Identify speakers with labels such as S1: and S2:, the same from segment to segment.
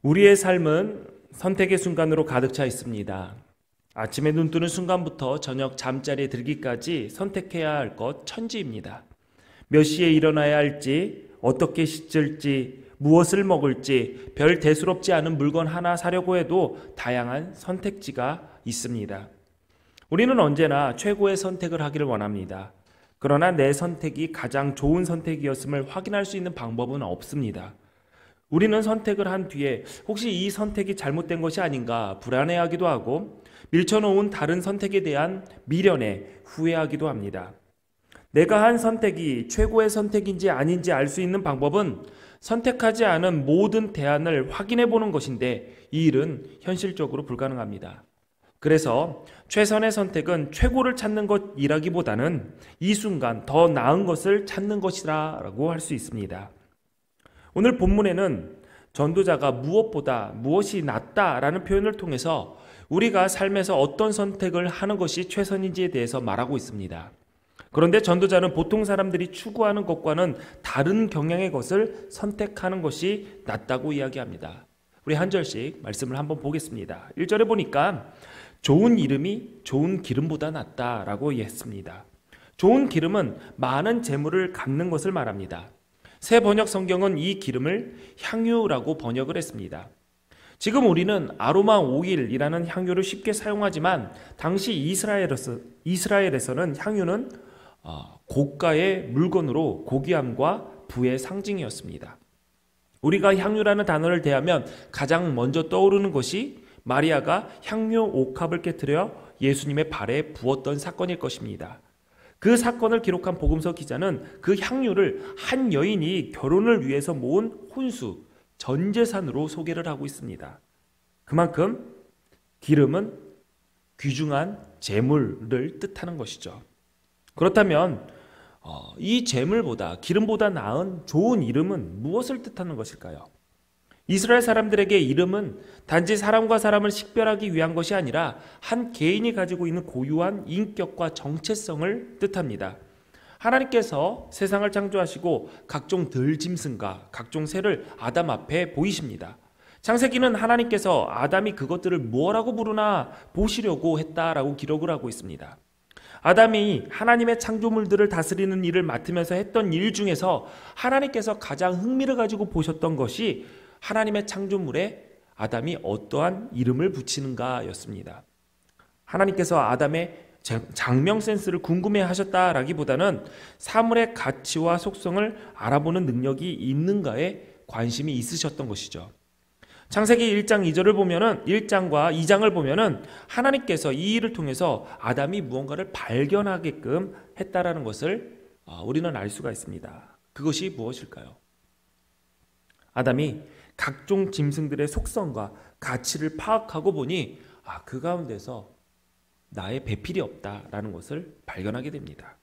S1: 우리의 삶은 선택의 순간으로 가득 차 있습니다. 아침에 눈 뜨는 순간부터 저녁 잠자리에 들기까지 선택해야 할 것 천지입니다. 몇 시에 일어나야 할지, 어떻게 씻을지, 무엇을 먹을지, 별 대수롭지 않은 물건 하나 사려고 해도 다양한 선택지가 있습니다. 우리는 언제나 최고의 선택을 하기를 원합니다. 그러나 내 선택이 가장 좋은 선택이었음을 확인할 수 있는 방법은 없습니다. 우리는 선택을 한 뒤에 혹시 이 선택이 잘못된 것이 아닌가 불안해하기도 하고 밀쳐놓은 다른 선택에 대한 미련에 후회하기도 합니다. 내가 한 선택이 최고의 선택인지 아닌지 알 수 있는 방법은 선택하지 않은 모든 대안을 확인해 보는 것인데 이 일은 현실적으로 불가능합니다. 그래서 최선의 선택은 최고를 찾는 것이라기보다는 이 순간 더 나은 것을 찾는 것이라고 할 수 있습니다. 오늘 본문에는 전도자가 무엇보다 무엇이 낫다라는 표현을 통해서 우리가 삶에서 어떤 선택을 하는 것이 최선인지에 대해서 말하고 있습니다. 그런데 전도자는 보통 사람들이 추구하는 것과는 다른 경향의 것을 선택하는 것이 낫다고 이야기합니다. 우리 한 절씩 말씀을 한번 보겠습니다. 1절에 보니까 좋은 이름이 좋은 기름보다 낫다라고 했습니다. 좋은 기름은 많은 재물을 갖는 것을 말합니다. 새 번역 성경은 이 기름을 향유라고 번역을 했습니다. 지금 우리는 아로마 오일이라는 향유를 쉽게 사용하지만 당시 이스라엘에서는 향유는 고가의 물건으로 고귀함과 부의 상징이었습니다. 우리가 향유라는 단어를 대하면 가장 먼저 떠오르는 것이 마리아가 향유 옥합을 깨트려 예수님의 발에 부었던 사건일 것입니다. 그 사건을 기록한 복음서 기자는 그 향유를 한 여인이 결혼을 위해서 모은 혼수, 전 재산으로 소개를 하고 있습니다. 그만큼 기름은 귀중한 재물을 뜻하는 것이죠. 그렇다면 이 재물보다 기름보다 나은 좋은 이름은 무엇을 뜻하는 것일까요? 이스라엘 사람들에게 이름은 단지 사람과 사람을 식별하기 위한 것이 아니라 한 개인이 가지고 있는 고유한 인격과 정체성을 뜻합니다. 하나님께서 세상을 창조하시고 각종 들짐승과 각종 새를 아담 앞에 보이십니다. 창세기는 하나님께서 아담이 그것들을 뭐라고 부르나 보시려고 했다라고 기록을 하고 있습니다. 아담이 하나님의 창조물들을 다스리는 일을 맡으면서 했던 일 중에서 하나님께서 가장 흥미를 가지고 보셨던 것이 하나님의 창조물에 아담이 어떠한 이름을 붙이는가였습니다. 하나님께서 아담의 장명 센스를 궁금해 하셨다라기보다는 사물의 가치와 속성을 알아보는 능력이 있는가에 관심이 있으셨던 것이죠. 창세기 1장 2절을 보면은 1장과 2장을 보면은 하나님께서 이 일을 통해서 아담이 무언가를 발견하게끔 했다라는 것을 우리는 알 수가 있습니다. 그것이 무엇일까요? 아담이 각종 짐승들의 속성과 가치를 파악하고 보니 그 가운데서 나의 배필이 없다라는 것을 발견하게 됩니다.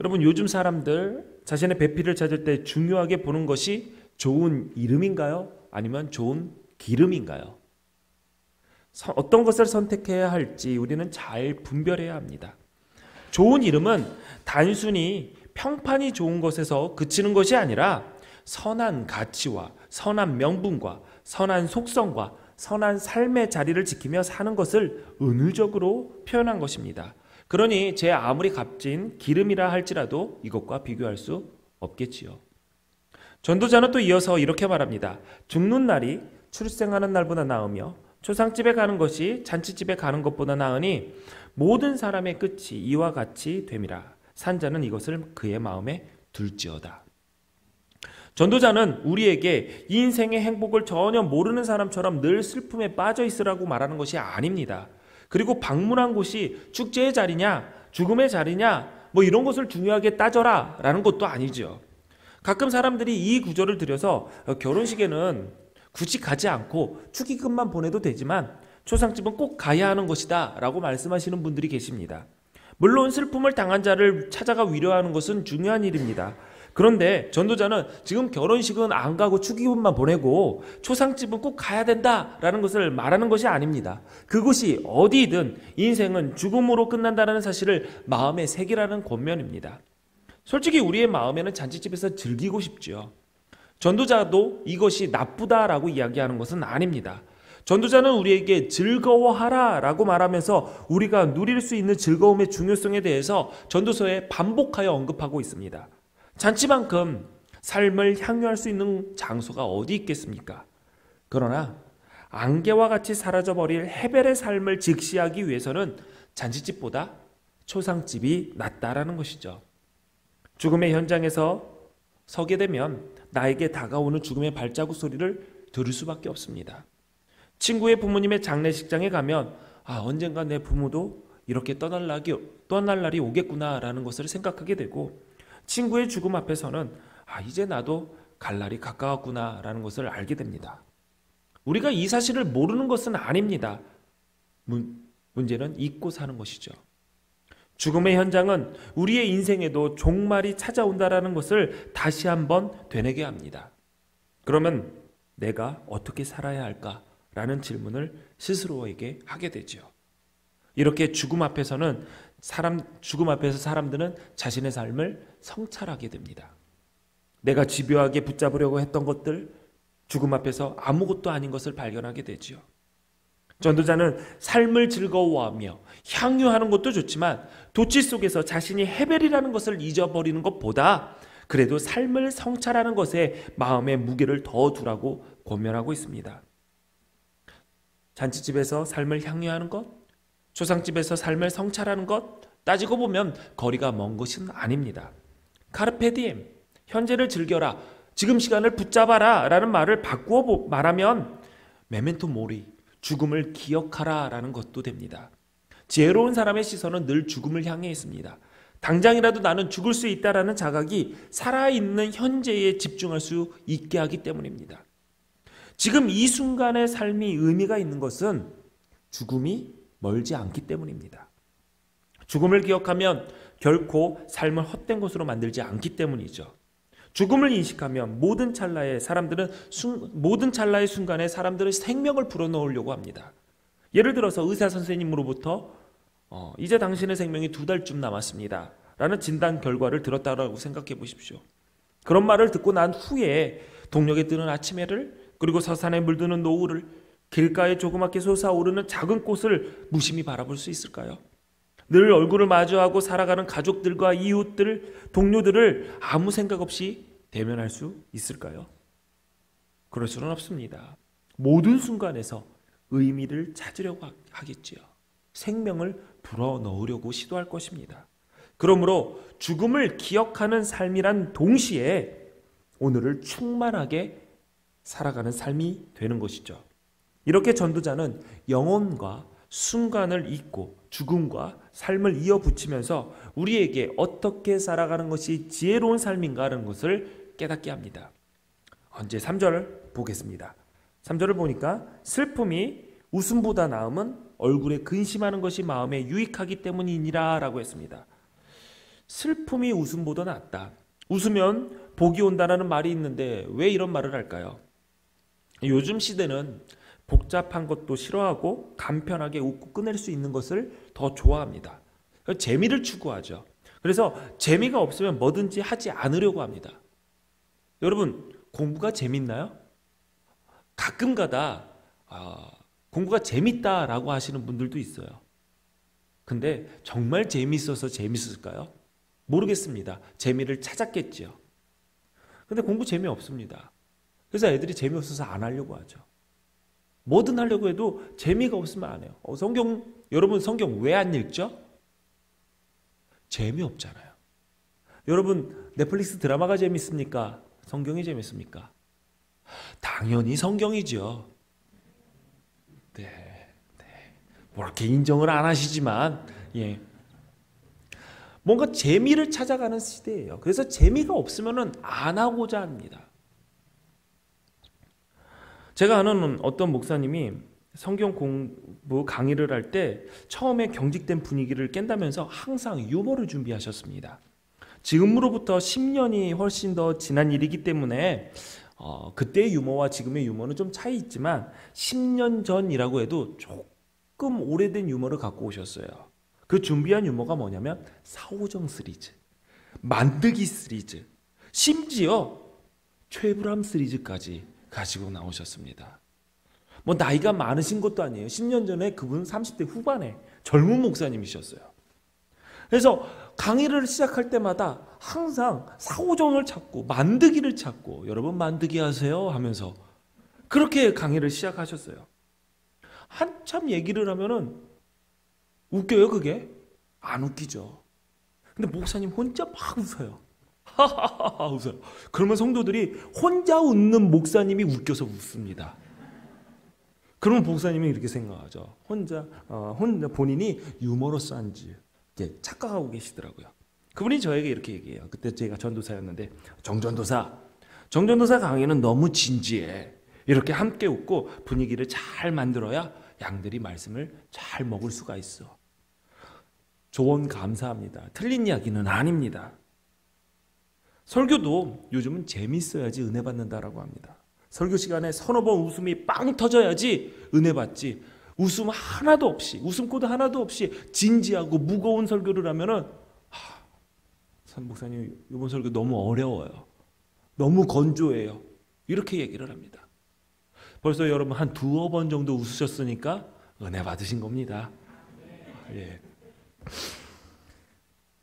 S1: 여러분, 요즘 사람들 자신의 배필을 찾을 때 중요하게 보는 것이 좋은 이름인가요? 아니면 좋은 기름인가요? 어떤 것을 선택해야 할지 우리는 잘 분별해야 합니다. 좋은 이름은 단순히 평판이 좋은 것에서 그치는 것이 아니라 선한 가치와 선한 명분과 선한 속성과 선한 삶의 자리를 지키며 사는 것을 은유적으로 표현한 것입니다. 그러니 제 아무리 값진 기름이라 할지라도 이것과 비교할 수 없겠지요. 전도자는 또 이어서 이렇게 말합니다. 죽는 날이 출생하는 날보다 나으며 초상집에 가는 것이 잔치집에 가는 것보다 나으니 모든 사람의 끝이 이와 같이 됨이라. 산자는 이것을 그의 마음에 둘지어다. 전도자는 우리에게 인생의 행복을 전혀 모르는 사람처럼 늘 슬픔에 빠져 있으라고 말하는 것이 아닙니다. 그리고 방문한 곳이 축제의 자리냐, 죽음의 자리냐, 이런 것을 중요하게 따져라 라는 것도 아니죠. 가끔 사람들이 이 구절을 들여서 결혼식에는 굳이 가지 않고 축의금만 보내도 되지만 초상집은 꼭 가야 하는 것이다 라고 말씀하시는 분들이 계십니다. 물론 슬픔을 당한 자를 찾아가 위로하는 것은 중요한 일입니다. 그런데 전도자는 지금 결혼식은 안 가고 축의금만 보내고 초상집은 꼭 가야 된다라는 것을 말하는 것이 아닙니다. 그곳이 어디든 인생은 죽음으로 끝난다는 사실을 마음에 새기라는 권면입니다. 솔직히 우리의 마음에는 잔치집에서 즐기고 싶지요. 전도자도 이것이 나쁘다라고 이야기하는 것은 아닙니다. 전도자는 우리에게 즐거워하라 라고 말하면서 우리가 누릴 수 있는 즐거움의 중요성에 대해서 전도서에 반복하여 언급하고 있습니다. 잔치만큼 삶을 향유할 수 있는 장소가 어디 있겠습니까? 그러나 안개와 같이 사라져버릴 헤벨의 삶을 직시하기 위해서는 잔치집보다 초상집이 낫다라는 것이죠. 죽음의 현장에서 서게 되면 나에게 다가오는 죽음의 발자국 소리를 들을 수밖에 없습니다. 친구의 부모님의 장례식장에 가면 언젠가 내 부모도 이렇게 떠날 날이 오겠구나라는 것을 생각하게 되고, 친구의 죽음 앞에서는 이제 나도 갈 날이 가까웠구나라는 것을 알게 됩니다. 우리가 이 사실을 모르는 것은 아닙니다. 문제는 잊고 사는 것이죠. 죽음의 현장은 우리의 인생에도 종말이 찾아온다라는 것을 다시 한번 되뇌게 합니다. 그러면 내가 어떻게 살아야 할까라는 질문을 스스로에게 하게 되죠. 이렇게 죽음 앞에서 사람들은 자신의 삶을 성찰하게 됩니다. 내가 집요하게 붙잡으려고 했던 것들, 죽음 앞에서 아무것도 아닌 것을 발견하게 되지요. 전도자는 삶을 즐거워하며 향유하는 것도 좋지만 도치 속에서 자신이 헤벨이라는 것을 잊어버리는 것보다 그래도 삶을 성찰하는 것에 마음의 무게를 더 두라고 권면하고 있습니다. 잔치집에서 삶을 향유하는 것, 초상집에서 삶을 성찰하는 것, 따지고 보면 거리가 먼 것은 아닙니다. 카르페 디엠, 현재를 즐겨라, 지금 시간을 붙잡아라 라는 말을 바꾸어 말하면 메멘토 모리, 죽음을 기억하라 라는 것도 됩니다. 지혜로운 사람의 시선은 늘 죽음을 향해 있습니다. 당장이라도 나는 죽을 수 있다라는 자각이 살아있는 현재에 집중할 수 있게 하기 때문입니다. 지금 이 순간의 삶이 의미가 있는 것은 죽음이 멀지 않기 때문입니다. 죽음을 기억하면 결코 삶을 헛된 것으로 만들지 않기 때문이죠. 죽음을 인식하면 모든 찰나의 순간에 사람들은 생명을 불어넣으려고 합니다. 예를 들어서 의사 선생님으로부터 이제 당신의 생명이 2달쯤 남았습니다 라는 진단 결과를 들었다고 생각해 보십시오. 그런 말을 듣고 난 후에 동력에 뜨는 아침 해를, 그리고 서산에 물드는 노을을, 길가에 조그맣게 솟아오르는 작은 꽃을 무심히 바라볼 수 있을까요? 늘 얼굴을 마주하고 살아가는 가족들과 이웃들, 동료들을 아무 생각 없이 대면할 수 있을까요? 그럴 수는 없습니다. 모든 순간에서 의미를 찾으려고 하겠지요. 생명을 불어넣으려고 시도할 것입니다. 그러므로 죽음을 기억하는 삶이란 동시에 오늘을 충만하게 살아가는 삶이 되는 것이죠. 이렇게 전도자는 영혼과 순간을 잊고 죽음과 삶을 이어붙이면서 우리에게 어떻게 살아가는 것이 지혜로운 삶인가라는 것을 깨닫게 합니다. 이제 3절 보겠습니다. 3절을 보니까 슬픔이 웃음보다 나음은 얼굴에 근심하는 것이 마음에 유익하기 때문이니라 라고 했습니다. 슬픔이 웃음보다 낫다. 웃으면 복이 온다라는 말이 있는데 왜 이런 말을 할까요? 요즘 시대는 복잡한 것도 싫어하고 간편하게 웃고 끝낼 수 있는 것을 더 좋아합니다. 재미를 추구하죠. 그래서 재미가 없으면 뭐든지 하지 않으려고 합니다. 여러분, 공부가 재밌나요? 가끔가다 공부가 재밌다라고 하시는 분들도 있어요. 근데 정말 재밌어서 재밌을까요? 모르겠습니다. 재미를 찾았겠지요. 근데 공부 재미없습니다. 그래서 애들이 재미없어서 안 하려고 하죠. 뭐든 하려고 해도 재미가 없으면 안 해요. 여러분 성경 왜 안 읽죠? 재미없잖아요. 여러분 넷플릭스 드라마가 재밌습니까? 성경이 재밌습니까? 당연히 성경이죠. 네. 뭐 이렇게 인정을 안 하시지만 뭔가 재미를 찾아가는 시대예요. 그래서 재미가 없으면 안 하고자 합니다. 제가 아는 어떤 목사님이 성경 공부 강의를 할 때 처음에 경직된 분위기를 깬다면서 항상 유머를 준비하셨습니다. 지금으로부터 10년이 훨씬 더 지난 일이기 때문에 그때의 유머와 지금의 유머는 좀 차이 있지만 10년 전이라고 해도 조금 오래된 유머를 갖고 오셨어요. 그 준비한 유머가 뭐냐면 사오정 시리즈, 만드기 시리즈, 심지어 최불암 시리즈까지 가지고 나오셨습니다. 뭐 나이가 많으신 것도 아니에요. 10년 전에 그분 30대 후반에 젊은 목사님이셨어요. 그래서 강의를 시작할 때마다 항상 사오정을 찾고 만드기를 찾고 여러분 만드기 하세요 하면서 그렇게 강의를 시작하셨어요. 한참 얘기를 하면은 웃겨요 그게? 안 웃기죠. 근데 목사님 혼자 막 웃어요. 하하하 웃어요. 그러면 성도들이 혼자 웃는 목사님이 웃겨서 웃습니다. 그러면 목사님이 이렇게 생각하죠. 혼자 본인이 유머러스한지 착각하고 계시더라고요. 그분이 저에게 이렇게 얘기해요. 그때 제가 전도사였는데 정전도사 강의는 너무 진지해. 이렇게 함께 웃고 분위기를 잘 만들어야 양들이 말씀을 잘 먹을 수가 있어. 조언 감사합니다. 틀린 이야기는 아닙니다. 설교도 요즘은 재밌어야지 은혜 받는다라고 합니다. 설교 시간에 서너 번 웃음이 빵 터져야지 은혜 받지. 웃음 하나도 없이, 웃음코드 하나도 없이 진지하고 무거운 설교를 하면은 목사님 이번 설교 너무 어려워요. 너무 건조해요. 이렇게 얘기를 합니다. 벌써 여러분 한 두어 번 정도 웃으셨으니까 은혜 받으신 겁니다. 예.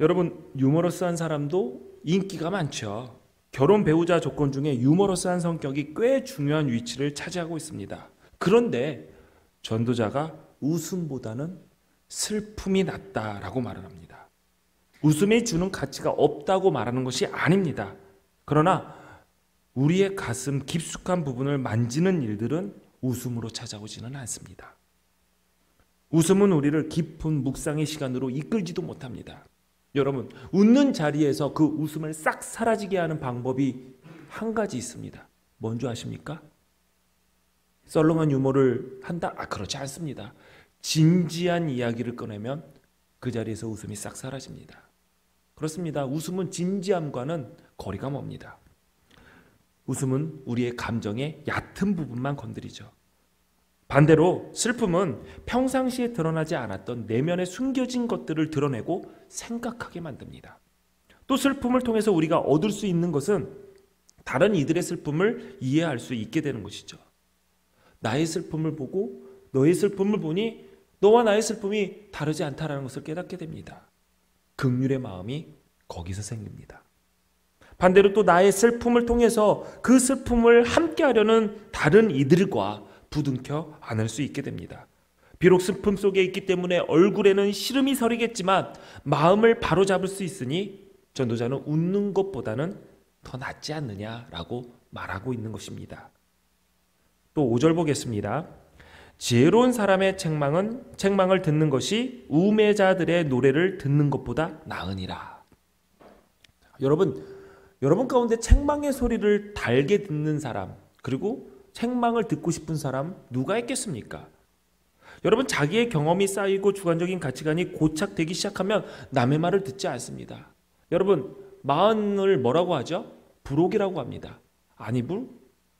S1: 여러분 유머러스한 사람도 인기가 많죠. 결혼 배우자 조건 중에 유머러스한 성격이 꽤 중요한 위치를 차지하고 있습니다. 그런데 전도자가 웃음보다는 슬픔이 낫다라고 말을 합니다. 웃음이 주는 가치가 없다고 말하는 것이 아닙니다. 그러나 우리의 가슴 깊숙한 부분을 만지는 일들은 웃음으로 찾아오지는 않습니다. 웃음은 우리를 깊은 묵상의 시간으로 이끌지도 못합니다. 여러분, 웃는 자리에서 그 웃음을 싹 사라지게 하는 방법이 한 가지 있습니다. 뭔지 아십니까? 썰렁한 유머를 한다? 그렇지 않습니다. 진지한 이야기를 꺼내면 그 자리에서 웃음이 싹 사라집니다. 그렇습니다. 웃음은 진지함과는 거리가 멉니다. 웃음은 우리의 감정의 얕은 부분만 건드리죠. 반대로 슬픔은 평상시에 드러나지 않았던 내면에 숨겨진 것들을 드러내고 생각하게 만듭니다. 또 슬픔을 통해서 우리가 얻을 수 있는 것은 다른 이들의 슬픔을 이해할 수 있게 되는 것이죠. 나의 슬픔을 보고 너의 슬픔을 보니 너와 나의 슬픔이 다르지 않다는 것을 깨닫게 됩니다. 긍휼의 마음이 거기서 생깁니다. 반대로 또 나의 슬픔을 통해서 그 슬픔을 함께하려는 다른 이들과 부둥켜 안을 수 있게 됩니다. 비록 슬픔 속에 있기 때문에 얼굴에는 시름이 서리겠지만 마음을 바로잡을 수 있으니 전도자는 웃는 것보다는 더 낫지 않느냐라고 말하고 있는 것입니다. 또 5절 보겠습니다. 지혜로운 사람의 책망을 듣는 것이 우매자들의 노래를 듣는 것보다 나으니라. 여러분 가운데 책망의 소리를 달게 듣는 사람, 그리고 책망을 듣고 싶은 사람 누가 있겠습니까? 여러분, 자기의 경험이 쌓이고 주관적인 가치관이 고착되기 시작하면 남의 말을 듣지 않습니다. 여러분, 마흔을 뭐라고 하죠? 불혹이라고 합니다. 안이불,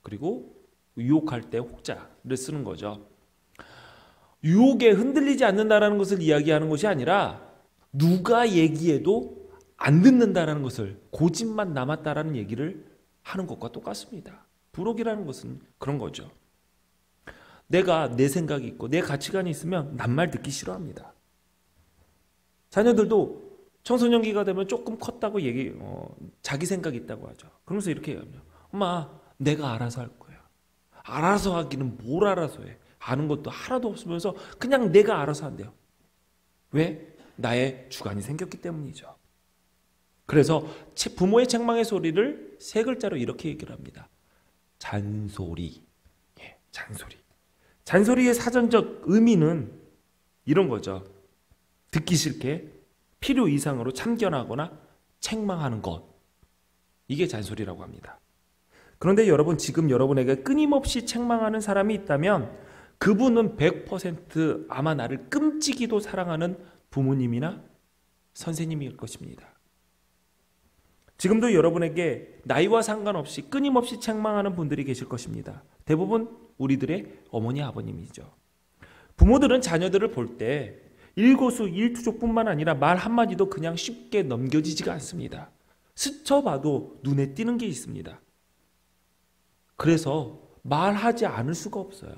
S1: 그리고 유혹할 때 혹자를 쓰는 거죠. 유혹에 흔들리지 않는다라는 것을 이야기하는 것이 아니라 누가 얘기해도 안 듣는다라는 것을, 고집만 남았다라는 얘기를 하는 것과 똑같습니다. 불혹이라는 것은 그런 거죠. 내가 내 생각이 있고 내 가치관이 있으면 남 말 듣기 싫어합니다. 자녀들도 청소년기가 되면 조금 컸다고 자기 생각이 있다고 하죠. 그러면서 이렇게 얘기합니다. 엄마, 내가 알아서 할 거야. 알아서 하기는 뭘 알아서 해. 아는 것도 하나도 없으면서 그냥 내가 알아서 한대요. 왜? 나의 주관이 생겼기 때문이죠. 그래서 부모의 책망의 소리를 세 글자로 이렇게 얘기를 합니다. 잔소리. 잔소리. 잔소리의 사전적 의미는 이런 거죠. 듣기 싫게 필요 이상으로 참견하거나 책망하는 것. 이게 잔소리라고 합니다. 그런데 여러분, 지금 여러분에게 끊임없이 책망하는 사람이 있다면 그분은 100% 아마 나를 끔찍이도 사랑하는 부모님이나 선생님일 것입니다. 지금도 여러분에게 나이와 상관없이 끊임없이 책망하는 분들이 계실 것입니다. 대부분 우리들의 어머니, 아버님이죠. 부모들은 자녀들을 볼 때 일거수일투족뿐만 아니라 말 한마디도 그냥 쉽게 넘겨지지가 않습니다. 스쳐봐도 눈에 띄는 게 있습니다. 그래서 말하지 않을 수가 없어요.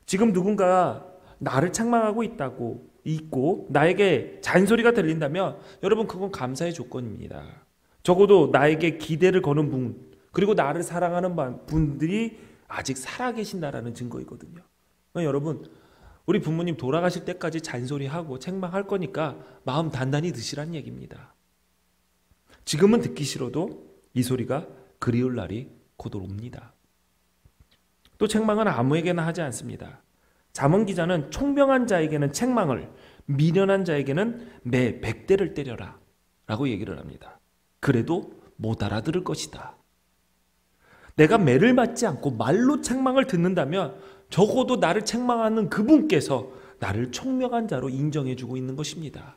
S1: 지금 누군가 나를 책망하고 있고 나에게 잔소리가 들린다면 여러분 그건 감사의 조건입니다. 적어도 나에게 기대를 거는 분, 그리고 나를 사랑하는 분들이 아직 살아계신다라는 증거이거든요. 여러분, 우리 부모님 돌아가실 때까지 잔소리하고 책망할 거니까 마음 단단히 드시란 얘기입니다. 지금은 듣기 싫어도 이 소리가 그리울 날이 곧 옵니다. 또 책망은 아무에게나 하지 않습니다. 잠언 기자는 총명한 자에게는 책망을, 미련한 자에게는 매 100대를 때려라 라고 얘기를 합니다. 그래도 못 알아들을 것이다. 내가 매를 맞지 않고 말로 책망을 듣는다면 적어도 나를 책망하는 그분께서 나를 총명한 자로 인정해주고 있는 것입니다.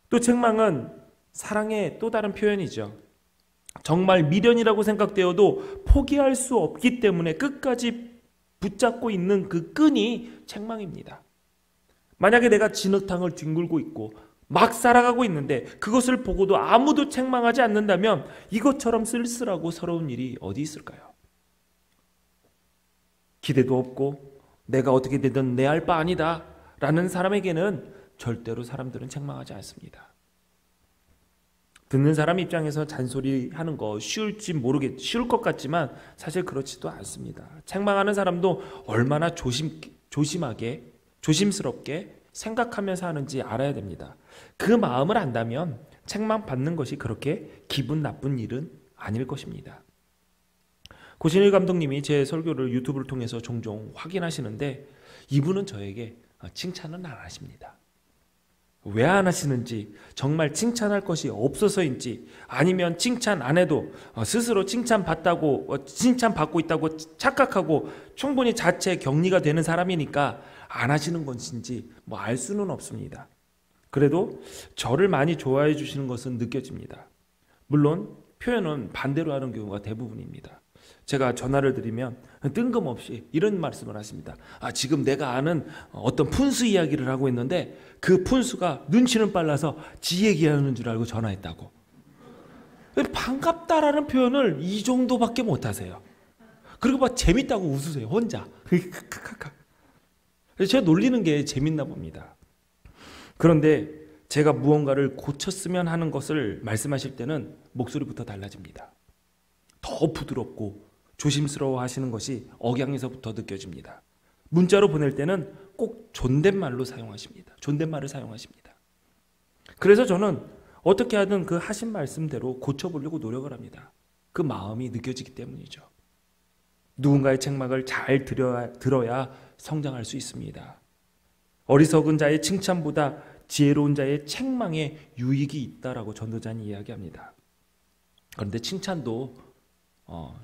S1: 또 책망은 사랑의 또 다른 표현이죠. 정말 미련이라고 생각되어도 포기할 수 없기 때문에 끝까지 붙잡고 있는 그 끈이 책망입니다. 만약에 내가 진흙탕을 뒹굴고 있고 막 살아가고 있는데 그것을 보고도 아무도 책망하지 않는다면 이것처럼 쓸쓸하고 서러운 일이 어디 있을까요? 기대도 없고 내가 어떻게 되든 내 할 바 아니다 라는 사람에게는 절대로 사람들은 책망하지 않습니다. 듣는 사람 입장에서 잔소리하는 거 쉬울 것 같지만 사실 그렇지도 않습니다. 책망하는 사람도 얼마나 조심하게 조심스럽게 생각하면서 하는지 알아야 됩니다. 그 마음을 안다면 책망받는 것이 그렇게 기분 나쁜 일은 아닐 것입니다. 고신일 감독님이 제 설교를 유튜브를 통해서 종종 확인하시는데 이분은 저에게 칭찬은 안 하십니다. 왜 안 하시는지, 정말 칭찬할 것이 없어서인지, 아니면 칭찬 안 해도 스스로 칭찬받고 있다고 착각하고 충분히 자체 격리가 되는 사람이니까 안 하시는 것인지 알 수는 없습니다. 그래도 저를 많이 좋아해 주시는 것은 느껴집니다. 물론 표현은 반대로 하는 경우가 대부분입니다. 제가 전화를 드리면 뜬금없이 이런 말씀을 하십니다. 지금 내가 아는 어떤 푼수 이야기를 하고 있는데 그 푼수가 눈치는 빨라서 지 얘기하는 줄 알고 전화했다고. 반갑다라는 표현을 이 정도밖에 못하세요. 그리고 막 재밌다고 웃으세요 혼자. 제가 놀리는 게 재밌나 봅니다. 그런데 제가 무언가를 고쳤으면 하는 것을 말씀하실 때는 목소리부터 달라집니다. 더 부드럽고 조심스러워 하시는 것이 억양에서부터 느껴집니다. 문자로 보낼 때는 꼭 존댓말을 사용하십니다. 그래서 저는 어떻게 하든 그 하신 말씀대로 고쳐보려고 노력을 합니다. 그 마음이 느껴지기 때문이죠. 누군가의 책망을 잘 들어야 성장할 수 있습니다. 어리석은 자의 칭찬보다 지혜로운 자의 책망에 유익이 있다라고 전도자는 이야기합니다. 그런데 칭찬도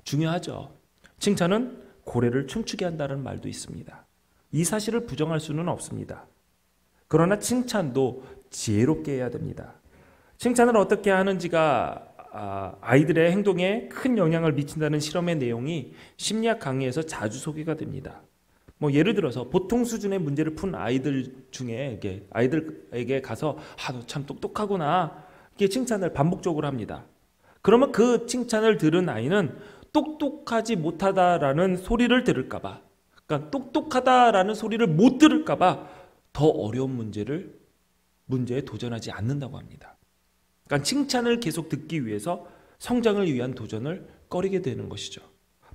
S1: 중요하죠. 칭찬은 고래를 춤추게 한다는 말도 있습니다. 이 사실을 부정할 수는 없습니다. 그러나 칭찬도 지혜롭게 해야 됩니다. 칭찬을 어떻게 하는지가 아이들의 행동에 큰 영향을 미친다는 실험의 내용이 심리학 강의에서 자주 소개가 됩니다. 예를 들어서 보통 수준의 문제를 푼 아이들 중에 아이들에게 가서 너 참 똑똑하구나 이렇게 칭찬을 반복적으로 합니다. 그러면 그 칭찬을 들은 아이는 똑똑하지 못하다라는 소리를 들을까봐, 그러니까 똑똑하다라는 소리를 못 들을까봐 더 어려운 문제에 도전하지 않는다고 합니다. 그러니까 칭찬을 계속 듣기 위해서 성장을 위한 도전을 꺼리게 되는 것이죠.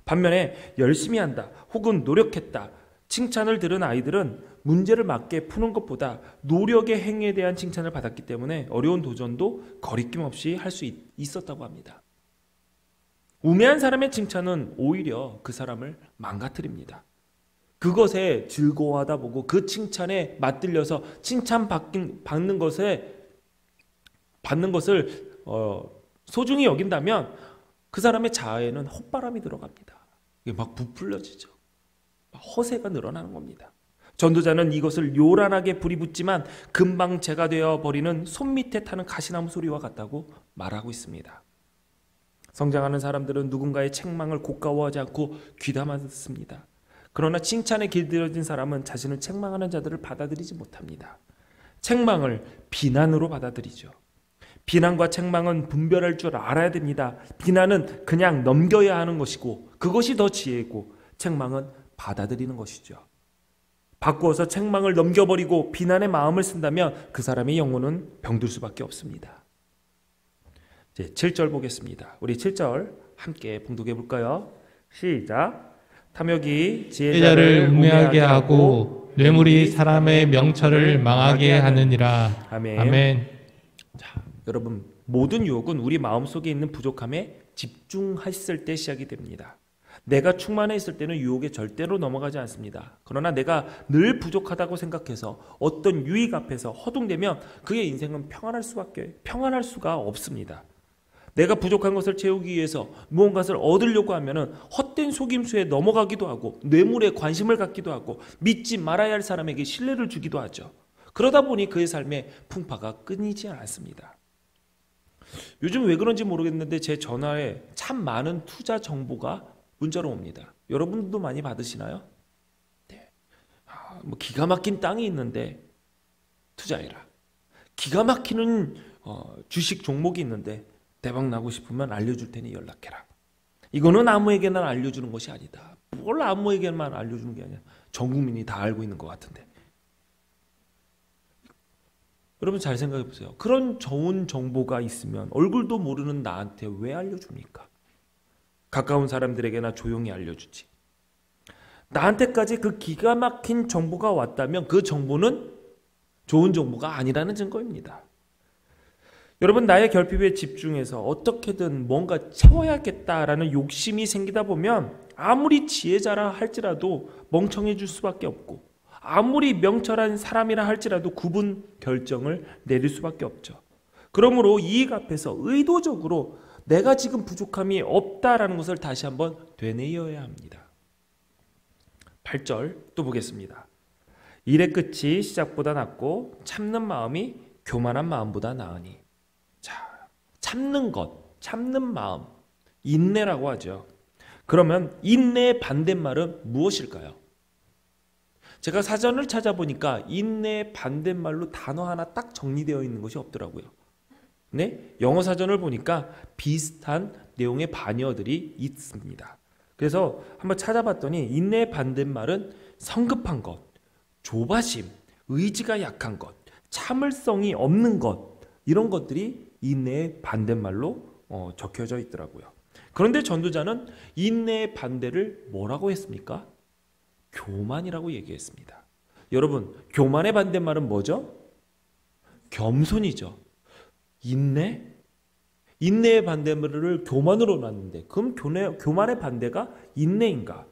S1: 반면에 열심히 한다 혹은 노력했다 칭찬을 들은 아이들은 문제를 맞게 푸는 것보다 노력의 행위에 대한 칭찬을 받았기 때문에 어려운 도전도 거리낌 없이 할 수 있었다고 합니다. 우매한 사람의 칭찬은 오히려 그 사람을 망가뜨립니다. 그것에 즐거워하다 보고 그 칭찬에 맞들려서 받는 것을 소중히 여긴다면 그 사람의 자아에는 헛바람이 들어갑니다. 이게 막 부풀려지죠. 허세가 늘어나는 겁니다. 전도자는 이것을 요란하게 불이 붙지만 금방 재가 되어버리는 손 밑에 타는 가시나무 소리와 같다고 말하고 있습니다. 성장하는 사람들은 누군가의 책망을 고가워하지 않고 귀담아 듣습니다. 그러나 칭찬에 길들여진 사람은 자신을 책망하는 자들을 받아들이지 못합니다. 책망을 비난으로 받아들이죠. 비난과 책망은 분별할 줄 알아야 됩니다. 비난은 그냥 넘겨야 하는 것이고 그것이 더 지혜고, 책망은 받아들이는 것이죠. 바꾸어서 책망을 넘겨버리고 비난의 마음을 쓴다면 그 사람의 영혼은 병들 수밖에 없습니다. 이제 7절 보겠습니다. 우리 7절 함께 봉독해 볼까요? 시작. 탐욕이
S2: 지혜자를 우매하게 하고 뇌물이 사람의 명철을 망하게 하느니라.
S1: 아멘.
S2: 아멘.
S1: 자, 여러분, 모든 유혹은 우리 마음속에 있는 부족함에 집중했을 때 시작이 됩니다. 내가 충만해 있을 때는 유혹에 절대로 넘어가지 않습니다. 그러나 내가 늘 부족하다고 생각해서 어떤 유익 앞에서 허둥대면 그의 인생은 평안할 수가 없습니다. 내가 부족한 것을 채우기 위해서 무언가를 얻으려고 하면은 헛된 속임수에 넘어가기도 하고, 뇌물에 관심을 갖기도 하고, 믿지 말아야 할 사람에게 신뢰를 주기도 하죠. 그러다 보니 그의 삶에 풍파가 끊이지 않습니다. 요즘 왜 그런지 모르겠는데 제 전화에 참 많은 투자 정보가 문자로 옵니다. 여러분도 많이 받으시나요? 네. 뭐 기가 막힌 땅이 있는데 투자해라. 기가 막히는 주식 종목이 있는데 대박 나고 싶으면 알려줄 테니 연락해라. 이거는 아무에게나 알려주는 것이 아니다. 뭘 아무에게만 알려주는 게 아니라 전 국민이 다 알고 있는 것 같은데. 여러분 잘 생각해 보세요. 그런 좋은 정보가 있으면 얼굴도 모르는 나한테 왜 알려줍니까? 가까운 사람들에게나 조용히 알려주지. 나한테까지 그 기가 막힌 정보가 왔다면 그 정보는 좋은 정보가 아니라는 증거입니다. 여러분, 나의 결핍에 집중해서 어떻게든 뭔가 채워야겠다라는 욕심이 생기다 보면 아무리 지혜자라 할지라도 멍청해질 수밖에 없고, 아무리 명철한 사람이라 할지라도 구분 결정을 내릴 수밖에 없죠. 그러므로 이익 앞에서 의도적으로 내가 지금 부족함이 없다라는 것을 다시 한번 되뇌어야 합니다. 8절 또 보겠습니다. 일의 끝이 시작보다 낫고 참는 마음이 교만한 마음보다 나으니. 자, 참는 것, 참는 마음, 인내라고 하죠. 그러면 인내의 반대말은 무엇일까요? 제가 사전을 찾아보니까 인내의 반대말로 단어 하나 딱 정리되어 있는 것이 없더라고요. 네? 영어 사전을 보니까 비슷한 내용의 반어들이 있습니다. 그래서 한번 찾아봤더니 인내의 반대말은 성급한 것, 조바심, 의지가 약한 것, 참을성이 없는 것, 이런 것들이 인내의 반대말로 적혀져 있더라고요. 그런데 전도자는 인내의 반대를 뭐라고 했습니까? 교만이라고 얘기했습니다. 여러분, 교만의 반대말은 뭐죠? 겸손이죠. 인내? 인내의 반대말을 교만으로 놨는데 그럼 교만의 반대가 인내인가?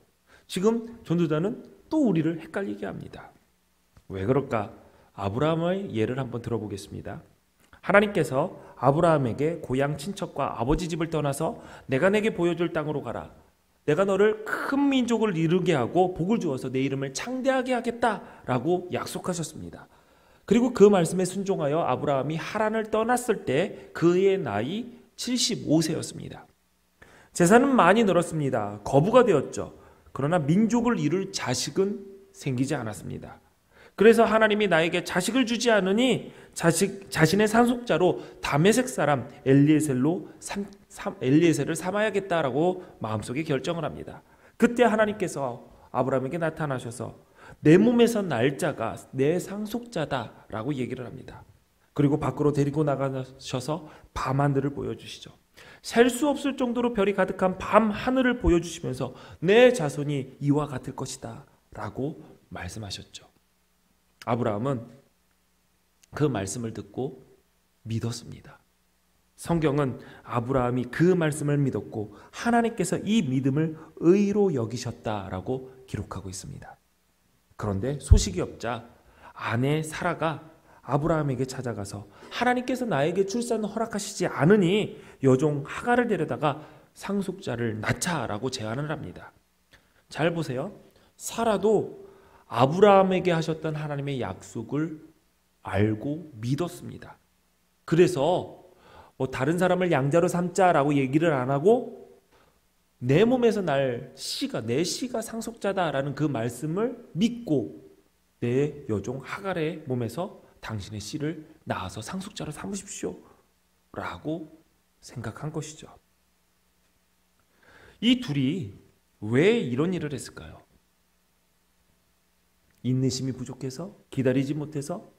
S1: 지금 전도자는 또 우리를 헷갈리게 합니다. 왜 그럴까? 아브라함의 예를 한번 들어보겠습니다. 하나님께서 아브라함에게 고향 친척과 아버지 집을 떠나서 내가 내게 보여줄 땅으로 가라. 내가 너를 큰 민족을 이루게 하고 복을 주어서 내 이름을 창대하게 하겠다라고 약속하셨습니다. 그리고 그 말씀에 순종하여 아브라함이 하란을 떠났을 때 그의 나이 75세였습니다. 재산은 많이 늘었습니다. 거부가 되었죠. 그러나 민족을 이룰 자식은 생기지 않았습니다. 그래서 하나님이 나에게 자식을 주지 않으니 자신의 상속자로 다메섹 사람 엘리에셀을 삼아야겠다라고 마음속에 결정을 합니다. 그때 하나님께서 아브라함에게 나타나셔서 내 몸에서 날 자가 내 상속자다라고 얘기를 합니다. 그리고 밖으로 데리고 나가셔서 밤하늘을 보여주시죠. 셀 수 없을 정도로 별이 가득한 밤하늘을 보여주시면서 내 자손이 이와 같을 것이다 라고 말씀하셨죠. 아브라함은 그 말씀을 듣고 믿었습니다. 성경은 아브라함이 그 말씀을 믿었고 하나님께서 이 믿음을 의로 여기셨다라고 기록하고 있습니다. 그런데 소식이 없자 아내 사라가 아브라함에게 찾아가서 하나님께서 나에게 출산을 허락하시지 않으니 여종 하갈을 데려다가 상속자를 낳자라고 제안을 합니다. 잘 보세요. 사라도 아브라함에게 하셨던 하나님의 약속을 알고 믿었습니다. 그래서 다른 사람을 양자로 삼자라고 얘기를 안 하고 내 몸에서 날 씨가, 내 씨가 상속자다라는 그 말씀을 믿고 내 여종 하갈의 몸에서 당신의 씨를 낳아서 상속자로 삼으십시오 라고 생각한 것이죠. 이 둘이 왜 이런 일을 했을까요? 인내심이 부족해서? 기다리지 못해서?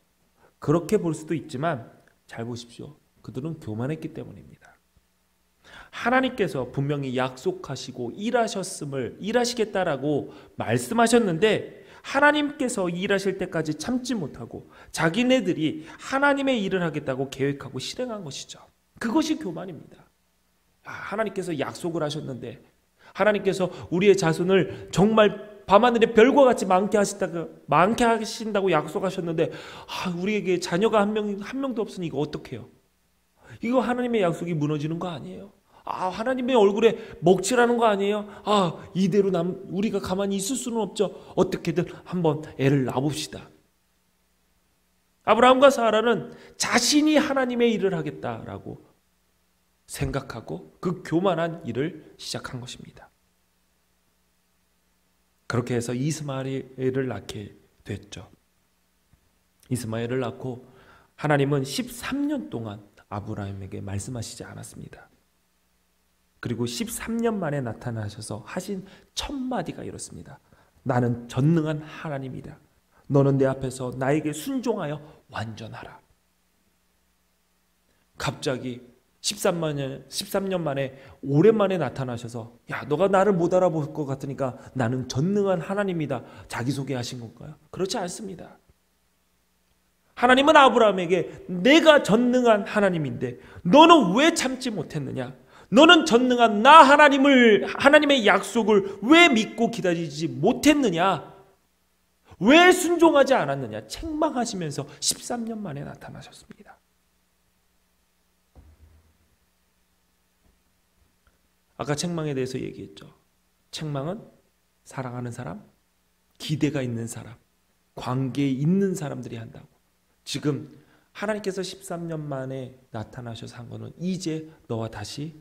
S1: 그렇게 볼 수도 있지만 잘 보십시오. 그들은 교만했기 때문입니다. 하나님께서 분명히 약속하시고 일하시겠다라고 말씀하셨는데 하나님께서 일하실 때까지 참지 못하고 자기네들이 하나님의 일을 하겠다고 계획하고 실행한 것이죠. 그것이 교만입니다. 하나님께서 약속을 하셨는데 하나님께서 우리의 자손을 정말 밤하늘의 별과 같이 많게 하신다고 약속하셨는데 우리에게 자녀가 한 명도 없으니 이거 어떡해요? 이거 하나님의 약속이 무너지는 거 아니에요? 하나님의 얼굴에 먹칠하는 거 아니에요? 이대로 우리가 가만히 있을 수는 없죠. 어떻게든 한번 애를 낳아봅시다. 아브라함과 사라는 자신이 하나님의 일을 하겠다라고 생각하고 그 교만한 일을 시작한 것입니다. 그렇게 해서 이스마엘을 낳게 됐죠. 이스마엘을 낳고 하나님은 13년 동안 아브라함에게 말씀하시지 않았습니다. 그리고 13년 만에 나타나셔서 하신 첫 마디가 이렇습니다. 나는 전능한 하나님이다. 너는 내 앞에서 나에게 순종하여 완전하라. 갑자기 13년 만에 오랜만에 나타나셔서 너가 나를 못 알아볼 것 같으니까 나는 전능한 하나님이다. 자기소개하신 건가요? 그렇지 않습니다. 하나님은 아브라함에게 내가 전능한 하나님인데 너는 왜 참지 못했느냐? 너는 전능한 나 하나님의 약속을 왜 믿고 기다리지 못했느냐? 왜 순종하지 않았느냐? 책망하시면서 13년 만에 나타나셨습니다. 아까 책망에 대해서 얘기했죠. 책망은 사랑하는 사람, 기대가 있는 사람, 관계에 있는 사람들이 한다고. 지금 하나님께서 13년 만에 나타나셔서 한 거는 이제 너와 다시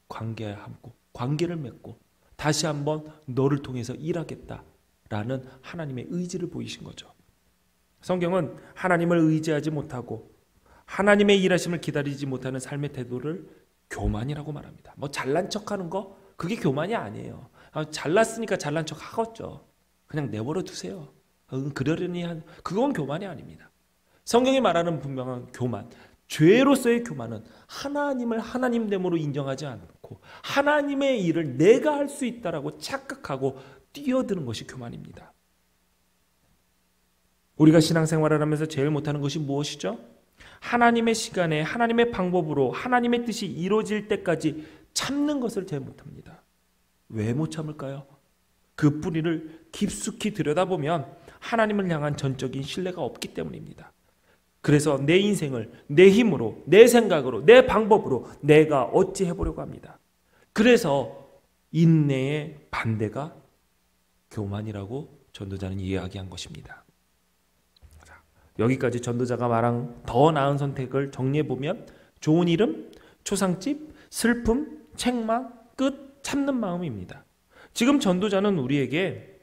S1: 관계를 맺고 다시 한번 너를 통해서 일하겠다라는 하나님의 의지를 보이신 거죠. 성경은 하나님을 의지하지 못하고 하나님의 일하심을 기다리지 못하는 삶의 태도를 교만이라고 말합니다. 잘난 척하는 거 그게 교만이 아니에요. 잘났으니까 잘난 척 하겠죠. 그냥 내버려 두세요. 그러려니 그건 교만이 아닙니다. 성경이 말하는 분명한 교만, 죄로서의 교만은 하나님을 하나님됨으로 인정하지 않고 하나님의 일을 내가 할 수 있다라고 착각하고 뛰어드는 것이 교만입니다. 우리가 신앙생활을 하면서 제일 못하는 것이 무엇이죠? 하나님의 시간에 하나님의 방법으로 하나님의 뜻이 이루어질 때까지 참는 것을 제일 못합니다. 왜 못 참을까요? 그 뿌리를 깊숙이 들여다보면 하나님을 향한 전적인 신뢰가 없기 때문입니다. 그래서 내 인생을 내 힘으로, 내 생각으로, 내 방법으로 내가 어찌 해보려고 합니다. 그래서 인내의 반대가 교만이라고 전도자는 이야기한 것입니다. 여기까지 전도자가 말한 더 나은 선택을 정리해보면 좋은 이름, 초상집, 슬픔, 책망, 끝, 참는 마음입니다. 지금 전도자는 우리에게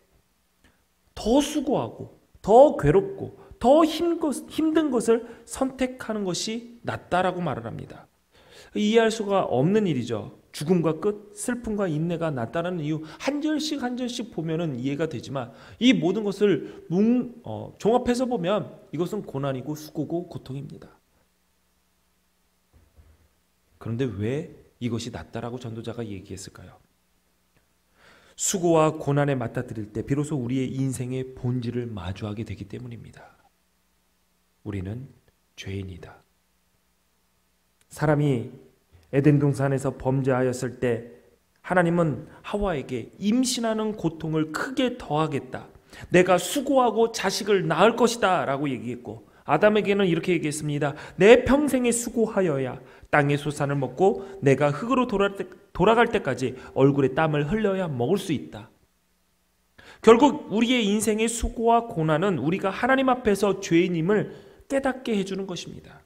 S1: 더 수고하고 더 괴롭고 더 힘든 것을 선택하는 것이 낫다라고 말을 합니다. 이해할 수가 없는 일이죠. 죽음과 끝, 슬픔과 인내가 낫다는 이유 한 절씩 보면은 이해가 되지만 이 모든 것을 종합해서 보면 이것은 고난이고 수고고 고통입니다. 그런데 왜 이것이 낫다라고 전도자가 얘기했을까요? 수고와 고난에 맞닥뜨릴 때 비로소 우리의 인생의 본질을 마주하게 되기 때문입니다. 우리는 죄인이다. 사람이 에덴 동산에서 범죄하였을 때 하나님은 하와에게 임신하는 고통을 크게 더하겠다. 내가 수고하고 자식을 낳을 것이다 라고 얘기했고 아담에게는 이렇게 얘기했습니다. 내 평생에 수고하여야 땅의 소산을 먹고 내가 흙으로 돌아갈 때까지 얼굴에 땀을 흘려야 먹을 수 있다. 결국 우리의 인생의 수고와 고난은 우리가 하나님 앞에서 죄인임을 깨닫게 해주는 것입니다.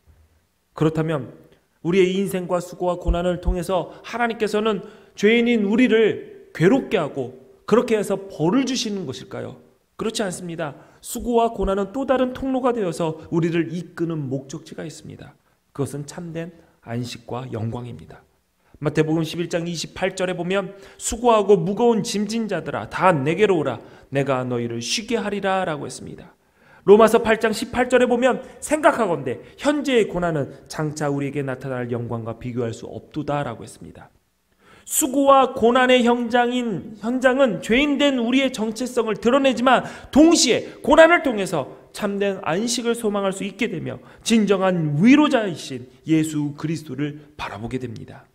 S1: 그렇다면 우리의 인생과 수고와 고난을 통해서 하나님께서는 죄인인 우리를 괴롭게 하고 그렇게 해서 벌을 주시는 것일까요? 그렇지 않습니다. 수고와 고난은 또 다른 통로가 되어서 우리를 이끄는 목적지가 있습니다. 그것은 참된 안식과 영광입니다. 마태복음 11장 28절에 보면 수고하고 무거운 짐진 자들아 다 내게로 오라 내가 너희를 쉬게 하리라 라고 했습니다. 로마서 8장 18절에 보면 생각하건대 현재의 고난은 장차 우리에게 나타날 영광과 비교할 수 없도다 라고 했습니다. 수고와 고난의 현장은 죄인된 우리의 정체성을 드러내지만 동시에 고난을 통해서 참된 안식을 소망할 수 있게 되며 진정한 위로자이신 예수 그리스도를 바라보게 됩니다.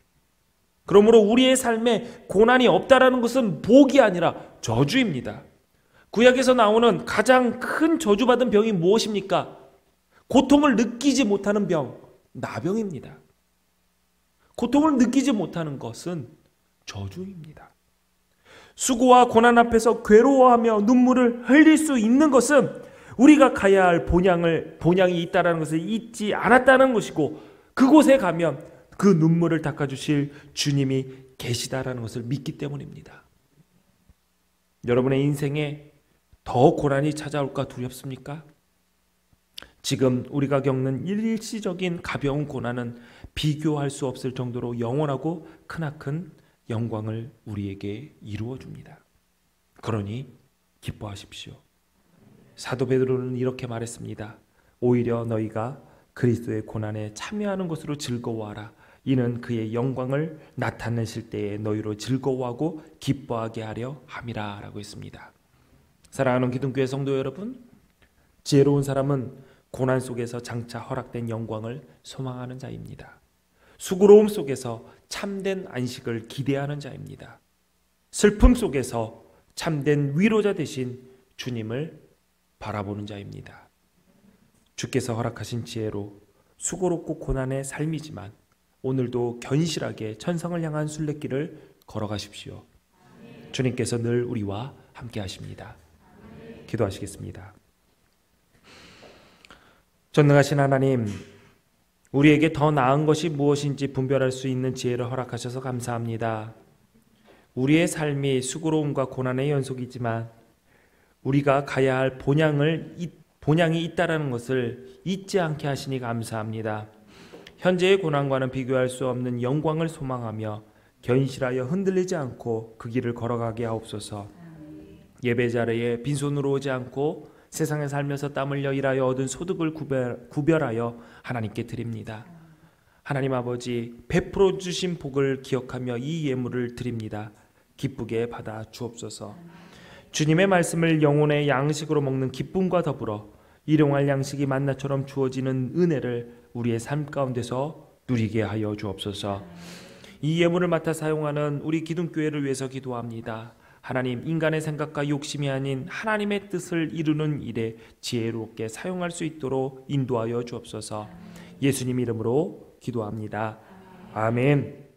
S1: 그러므로 우리의 삶에 고난이 없다라는 것은 복이 아니라 저주입니다. 구약에서 나오는 가장 큰 저주받은 병이 무엇입니까? 고통을 느끼지 못하는 병, 나병입니다. 고통을 느끼지 못하는 것은 저주입니다. 수고와 고난 앞에서 괴로워하며 눈물을 흘릴 수 있는 것은 우리가 가야 할 본향이 있다는 것을 잊지 않았다는 것이고 그곳에 가면 그 눈물을 닦아주실 주님이 계시다라는 것을 믿기 때문입니다. 여러분의 인생에 더 고난이 찾아올까 두렵습니까? 지금 우리가 겪는 일시적인 가벼운 고난은 비교할 수 없을 정도로 영원하고 크나큰 영광을 우리에게 이루어 줍니다. 그러니 기뻐하십시오. 사도 베드로는 이렇게 말했습니다. 오히려 너희가 그리스도의 고난에 참여하는 것으로 즐거워하라. 이는 그의 영광을 나타내실 때에 너희로 즐거워하고 기뻐하게 하려 함이라 라고 했습니다. 사랑하는 기둥교회 성도 여러분, 지혜로운 사람은 고난 속에서 장차 허락된 영광을 소망하는 자입니다. 수고로움 속에서 참된 안식을 기대하는 자입니다. 슬픔 속에서 참된 위로자 되신 주님을 바라보는 자입니다. 주께서 허락하신 지혜로 수고롭고 고난의 삶이지만 오늘도 견실하게 천성을 향한 순례길을 걸어가십시오. 주님께서 늘 우리와 함께 하십니다. 기도하시겠습니다. 전능하신 하나님, 우리에게 더 나은 것이 무엇인지 분별할 수 있는 지혜를 허락하셔서 감사합니다. 우리의 삶이 수고로움과 고난의 연속이지만 우리가 가야 할 본향이 있다는 것을 잊지 않게 하시니 감사합니다. 현재의 고난과는 비교할 수 없는 영광을 소망하며 견실하여 흔들리지 않고 그 길을 걸어가게 하옵소서. 예배 자리에 빈손으로 오지 않고 세상에 살면서 땀 흘려 일하여 얻은 소득을 구별하여 하나님께 드립니다. 하나님 아버지, 베풀어 주신 복을 기억하며 이 예물을 드립니다. 기쁘게 받아 주옵소서. 주님의 말씀을 영혼의 양식으로 먹는 기쁨과 더불어 일용할 양식이 만나처럼 주어지는 은혜를 우리의 삶 가운데서 누리게 하여 주옵소서. 이 예물을 맡아 사용하는 우리 기둥교회를 위해서 기도합니다. 하나님, 인간의 생각과 욕심이 아닌 하나님의 뜻을 이루는 일에 지혜롭게 사용할 수 있도록 인도하여 주옵소서. 예수님 이름으로 기도합니다. 아멘.